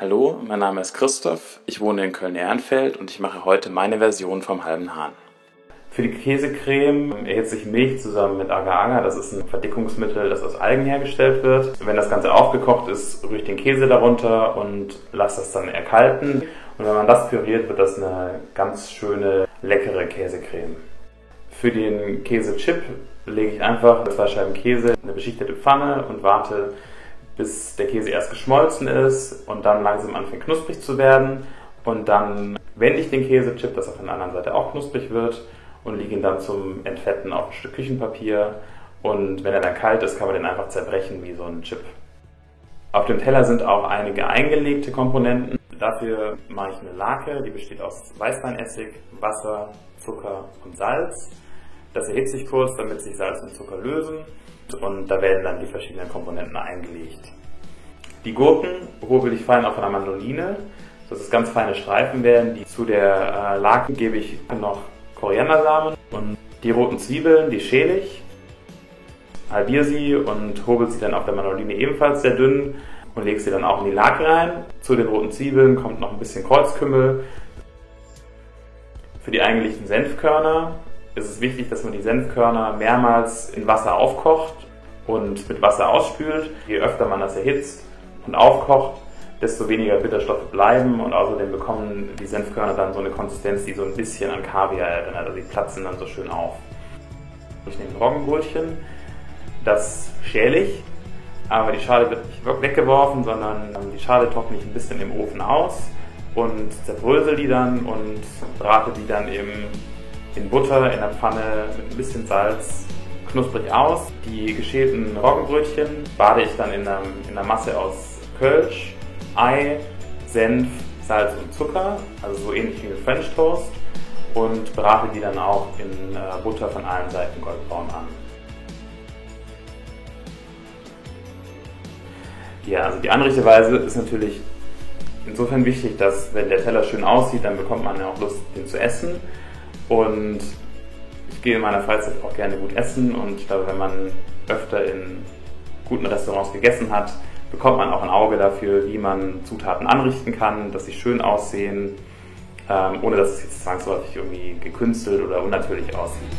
Hallo, mein Name ist Christoph, ich wohne in Köln-Ehrenfeld und ich mache heute meine Version vom halben Hahn. Für die Käsecreme erhitze ich Milch zusammen mit Agar-Agar. Das ist ein Verdickungsmittel, das aus Algen hergestellt wird. Wenn das Ganze aufgekocht ist, rühre ich den Käse darunter und lasse das dann erkalten. Und wenn man das püriert, wird das eine ganz schöne, leckere Käsecreme. Für den Käsechip lege ich einfach 2 Scheiben Käse in eine beschichtete Pfanne und warte, bis der Käse erst geschmolzen ist und dann langsam anfängt knusprig zu werden. Und dann wende ich den Käsechip, dass er von der anderen Seite auch knusprig wird, und lege ihn dann zum Entfetten auf ein Stück Küchenpapier. Und wenn er dann kalt ist, kann man den einfach zerbrechen wie so ein Chip. Auf dem Teller sind auch einige eingelegte Komponenten. Dafür mache ich eine Lake, die besteht aus Weißweinessig, Wasser, Zucker und Salz. Das erhitze ich kurz, damit sich Salz und Zucker lösen. Und da werden dann die verschiedenen Komponenten eingelegt. Die Gurken hobel ich fein auf einer Mandoline, sodass es ganz feine Streifen werden. Zu der Lake gebe ich noch Koriandersamen und die roten Zwiebeln, die schäle ich, halbiere sie und hobel sie dann auf der Mandoline ebenfalls sehr dünn und lege sie dann auch in die Lake rein. Zu den roten Zwiebeln kommt noch ein bisschen Kreuzkümmel. Für die eingelegten Senfkörner ist es wichtig, dass man die Senfkörner mehrmals in Wasser aufkocht und mit Wasser ausspült. Je öfter man das erhitzt und aufkocht, desto weniger Bitterstoffe bleiben, und außerdem bekommen die Senfkörner dann so eine Konsistenz, die so ein bisschen an Kaviar erinnert. Also die platzen dann so schön auf. Ich nehme Roggenbrötchen, das schäle ich, aber die Schale wird nicht weggeworfen, sondern die Schale trockne ich ein bisschen im Ofen aus und zerbrösel die dann und brate die dann eben in Butter in der Pfanne mit ein bisschen Salz knusprig aus. Die geschälten Roggenbrötchen bade ich dann in einer Masse aus Kölsch, Ei, Senf, Salz und Zucker, also so ähnlich wie mit French Toast, und brate die dann auch in Butter von allen Seiten goldbraun an. Ja, also die Anrichteweise ist natürlich insofern wichtig, dass wenn der Teller schön aussieht, dann bekommt man ja auch Lust, den zu essen. Und ich gehe in meiner Freizeit auch gerne gut essen, und ich glaube, wenn man öfter in guten Restaurants gegessen hat, bekommt man auch ein Auge dafür, wie man Zutaten anrichten kann, dass sie schön aussehen, ohne dass es jetzt zwangsläufig irgendwie gekünstelt oder unnatürlich aussieht.